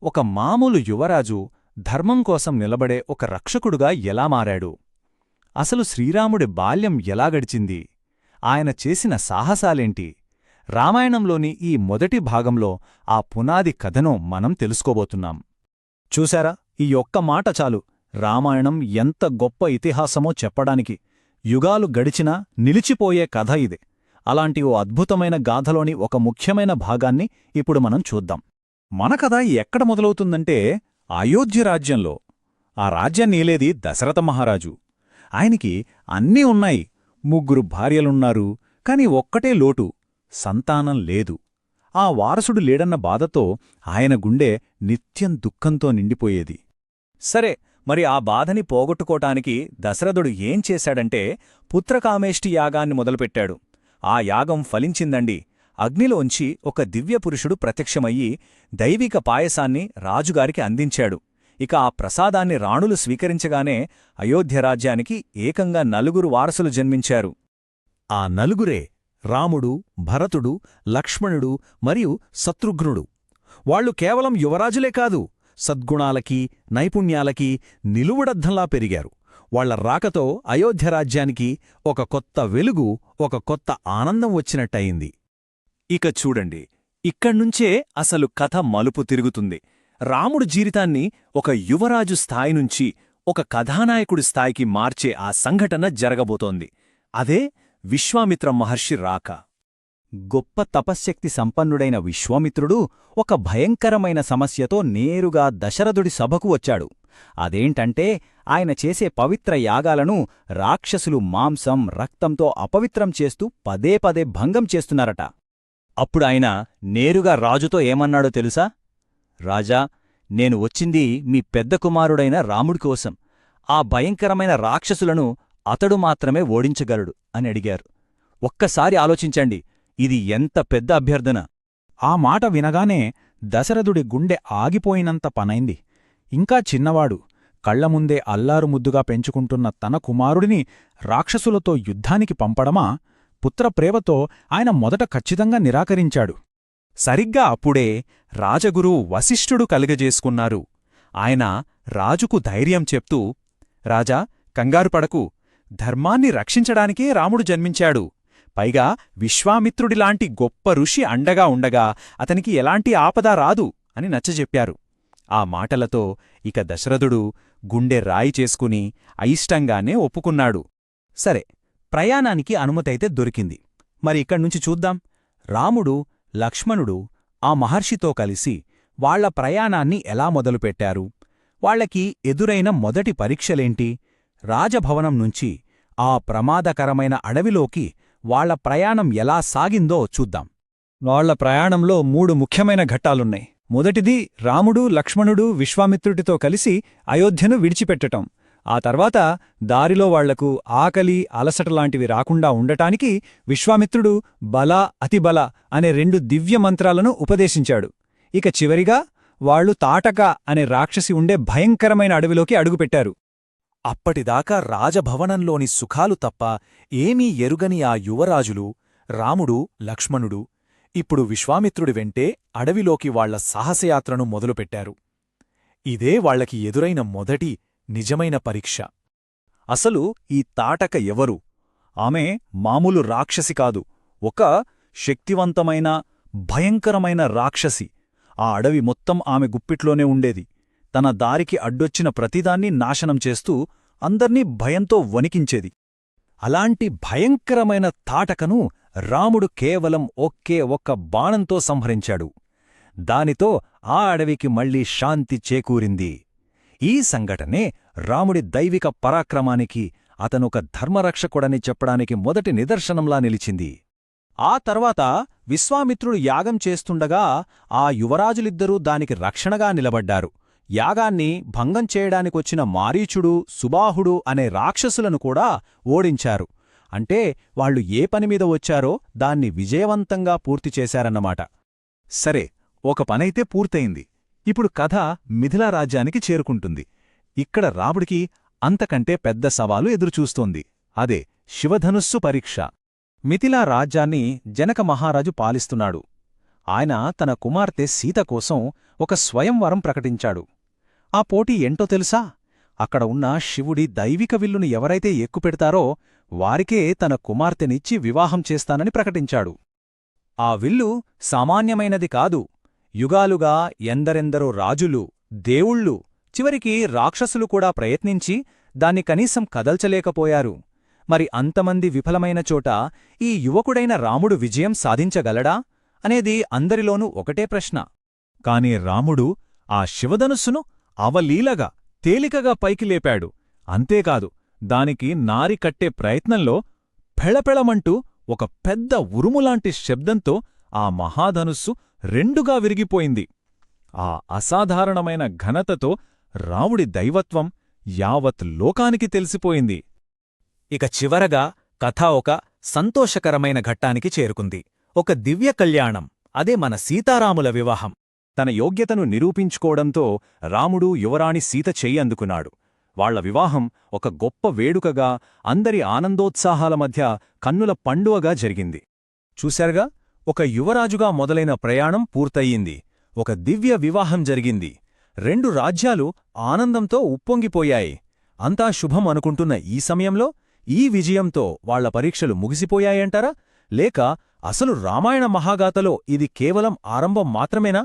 ఒక మామూలు యువరాజు ధర్మం కోసం నిలబడే ఒక రక్షకుడుగా ఎలా మారాడు? అసలు శ్రీరాముడి బాల్యం ఎలా గడిచింది? ఆయన చేసిన సాహసాలేంటి? రామాయణంలోని ఈ మొదటి భాగంలో ఆ పునాది కథను మనం తెలుసుకోబోతున్నాం. చూశారా, ఈ ఒక్క మాట చాలు రామాయణం ఎంత గొప్ప ఇతిహాసమో చెప్పడానికి. యుగాలు గడిచినా నిలిచిపోయే కథ ఇది. అలాంటి ఓ అద్భుతమైన గాథలోని ఒక ముఖ్యమైన భాగాన్ని ఇప్పుడు మనం చూద్దాం. మన కథ ఎక్కడ మొదలవుతుందంటే అయోధ్య రాజ్యంలో. ఆ రాజ్యాన్ని ఏలేది దశరథ మహారాజు. ఆయనకి అన్నీ ఉన్నాయి, 3 భార్యలున్నారు. కాని ఒక్కటే లోటు, సంతానం లేదు. ఆ వారసుడు లేడన్న బాధతో ఆయన గుండె నిత్యం దుఃఖంతో నిండిపోయేది. సరే, మరి ఆ బాధని పోగొట్టుకోటానికి దశరథుడు ఏం చేశాడంటే పుత్రకామేష్టి యాగాన్ని మొదలుపెట్టాడు. ఆ యాగం ఫలించిందండి. అగ్నిలోంచి ఒక దివ్యపురుషుడు ప్రత్యక్షమయ్యి దైవిక పాయసాన్ని రాజుగారికి అందించాడు. ఇక ఆ ప్రసాదాన్ని రాణులు స్వీకరించగానే అయోధ్య రాజ్యానికి ఏకంగా 4 వారసులు జన్మించారు. ఆ నలుగురే రాముడు, భరతుడు, లక్ష్మణుడు మరియు శత్రుఘ్నుడు. వాళ్లు కేవలం యువరాజులే కాదు, సద్గుణాలకి, నైపుణ్యాలకి నిలువుడద్దంలా పెరిగారు. వాళ్ల రాకతో అయోధ్య రాజ్యానికి ఒక కొత్త వెలుగు, ఒక కొత్త ఆనందం వచ్చినట్టయింది. ఇక చూడండి, ఇక్కడ్నుంచే అసలు కథ మలుపు తిరుగుతుంది. రాముడు జీవితాన్ని ఒక యువరాజు స్థాయి నుంచి ఒక కథానాయకుడి స్థాయికి మార్చే ఆ సంఘటన జరగబోతోంది. అదే విశ్వామిత్ర మహర్షి రాక. గొప్ప తపశ్శక్తి సంపన్నుడైన విశ్వామిత్రుడు ఒక భయంకరమైన సమస్యతో నేరుగా దశరథుడి సభకు వచ్చాడు. అదేంటంటే ఆయన చేసే పవిత్ర యాగాలను రాక్షసులు మాంసం, రక్తంతో అపవిత్రం చేస్తూ పదే పదే భంగం చేస్తున్నారట. అప్పుడాయన నేరుగా రాజుతో ఏమన్నాడో తెలుసా? రాజా, నేను వచ్చింది మీ పెద్ద కుమారుడైన రాముడి కోసం. ఆ భయంకరమైన రాక్షసులను అతడు మాత్రమే ఓడించగలడు అని అడిగారు. ఒక్కసారి ఆలోచించండి, ఇది ఎంత పెద్ద అభ్యర్థన! ఆ మాట వినగానే దశరథుడి గుండె ఆగిపోయినంత పనైంది. ఇంకా చిన్నవాడు, కళ్లముందే అల్లారుముద్దుగా పెంచుకుంటున్న తన కుమారుడిని రాక్షసులతో యుద్ధానికి పంపడమా? పుత్రప్రేమతో ఆయన మొదట ఖచ్చితంగా నిరాకరించాడు. సరిగ్గా అప్పుడే రాజగురువు వశిష్ఠుడు కలుగజేసుకున్నారు. ఆయన రాజుకు ధైర్యం చెప్తూ, రాజా, కంగారుపడకు, ధర్మాన్ని రక్షించడానికే రాముడు జన్మించాడు. పైగా విశ్వామిత్రుడిలాంటి గొప్ప ఋషి అండగా ఉండగా అతనికి ఎలాంటి ఆపద రాదు అని నచ్చజెప్పారు. ఆ మాటలతో ఇక దశరథుడు గుండె రాయి చేసుకుని అయిష్టంగానే ఒప్పుకున్నాడు. సరే, ప్రయాణానికి అనుమతైతే దొరికింది. మరి ఇక్కడ్నుంచి చూద్దాం. రాముడు, లక్ష్మణుడు ఆ మహర్షితో కలిసి వాళ్ల ప్రయాణాన్ని ఎలా మొదలుపెట్టారు? వాళ్లకి ఎదురైన మొదటి పరీక్షలేంటి? రాజభవనం నుంచి ఆ ప్రమాదకరమైన అడవిలోకి వాళ్ల ప్రయాణం ఎలా సాగిందో చూద్దాం. వాళ్ల ప్రయాణంలో 3 ముఖ్యమైన ఘట్టాలున్నాయి. మొదటిది, రాముడు, లక్ష్మణుడు విశ్వామిత్రుడితో కలిసి అయోధ్యను విడిచిపెట్టటం. ఆ తర్వాత దారిలో వాళ్లకు ఆకలి, అలసటలాంటివి రాకుండా ఉండటానికి విశ్వామిత్రుడు బల, అతిబల అనే 2 దివ్యమంత్రాలను ఉపదేశించాడు. ఇక చివరిగా వాళ్లు తాటక అనే రాక్షసి ఉండే భయంకరమైన అడవిలోకి అడుగుపెట్టారు. అప్పటిదాకా రాజభవనంలోని సుఖాలు తప్ప ఏమీ ఎరుగని ఆ యువరాజులు రాముడు, లక్ష్మణుడు ఇప్పుడు విశ్వామిత్రుడి వెంటే అడవిలోకి వాళ్ల సాహసయాత్రను మొదలుపెట్టారు. ఇదే వాళ్లకి ఎదురైన మొదటి నిజమైన పరీక్ష. అసలు ఈ తాటక ఎవరు? ఆమె మామూలు రాక్షసి కాదు, ఒక శక్తివంతమైన, భయంకరమైన రాక్షసి. ఆ అడవి మొత్తం ఆమె గుప్పిట్లోనే ఉండేది. తన దారికి అడ్డొచ్చిన ప్రతిదాన్ని నాశనం చేస్తూ అందర్నీ భయంతో వణికించేది. అలాంటి భయంకరమైన తాటకను రాముడు కేవలం ఒకే ఒక్క బాణంతో సంహరించాడు. దానితో ఆ అడవికి మళ్లీ శాంతి చేకూరింది. ఈ సంఘటనే రాముడి దైవిక పరాక్రమానికి, అతనొక ధర్మరక్షకుడని చెప్పడానికి మొదటి నిదర్శనంలా నిలిచింది. ఆ తర్వాత విశ్వామిత్రుడు యాగం చేస్తుండగా ఆ యువరాజులిద్దరూ దానికి రక్షణగా నిలబడ్డారు. యాగాన్ని భంగం చేయడానికొచ్చిన మారీచుడు, సుబాహుడు అనే రాక్షసులను కూడా ఓడించారు. అంటే వాళ్లు ఏ పనిమీద వచ్చారో దాన్ని విజయవంతంగా పూర్తిచేశారన్నమాట. సరే, ఒక పనైతే పూర్తయింది. ఇప్పుడు కథ మిథిలా రాజ్యానికి చేరుకుంటుంది. ఇక్కడ రాముడికి అంతకంటే పెద్ద సవాలు ఎదురుచూస్తోంది. అదే శివధనుస్సు పరీక్ష. మిథిలా రాజ్యాన్ని జనక మహారాజు పాలిస్తున్నాడు. ఆయన తన కుమార్తె సీత కోసం ఒక స్వయంవరం ప్రకటించాడు. ఆ పోటీ ఏంటో తెలుసా? అక్కడ ఉన్న శివుడి దైవిక విల్లును ఎవరైతే ఎక్కుపెడతారో వారికే తన కుమార్తెనిచ్చి వివాహం చేస్తానని ప్రకటించాడు. ఆ విల్లు సామాన్యమైనది కాదు. యుగాలుగా ఎందరెందరో రాజులు, దేవుళ్ళు, చివరికి రాక్షసులు కూడా ప్రయత్నించి దాన్ని కనీసం కదల్చలేకపోయారు. మరి అంతమంది విఫలమైన చోట ఈ యువకుడైన రాముడు విజయం సాధించగలడా అనేది అందరిలోనూ ఒకటే ప్రశ్న. కాని రాముడు ఆ శివధనుస్సును అవలీలగా తేలికగా పైకి లేపాడు. అంతేకాదు, దానికి నారి కట్టే ప్రయత్నంలో పెళపెళమంటూ ఒక పెద్ద ఉరుములాంటి శబ్దంతో ఆ మహాధనుస్సు రెండుగా విరిగిపోయింది. ఆ అసాధారణమైన ఘనతతో రాముడి దైవత్వం యావత్ లోకానికి తెలిసిపోయింది. ఇక చివరగా కథ ఒక సంతోషకరమైన ఘట్టానికి చేరుకుంది. ఒక దివ్య కళ్యాణం, అదే మన సీతారాముల వివాహం. తన యోగ్యతను నిరూపించుకోవడంతో రాముడు యువరాణి సీత చెయ్యి అందుకున్నాడు. వాళ్ల వివాహం ఒక గొప్ప వేడుకగా, అందరి ఆనందోత్సాహాల మధ్య కన్నుల పండువగా జరిగింది. చూశారుగా, ఒక యువరాజుగా మొదలైన ప్రయాణం పూర్తయింది. ఒక దివ్య వివాహం జరిగింది. 2 రాజ్యాలు ఆనందంతో ఉప్పొంగిపోయాయి. అంతా శుభం అనుకుంటున్న ఈ సమయంలో ఈ విజయంతో వాళ్ల పరీక్షలు ముగిసిపోయాయంటారా? లేక అసలు రామాయణ మహాగాథలో ఇది కేవలం ఆరంభం మాత్రమేనా?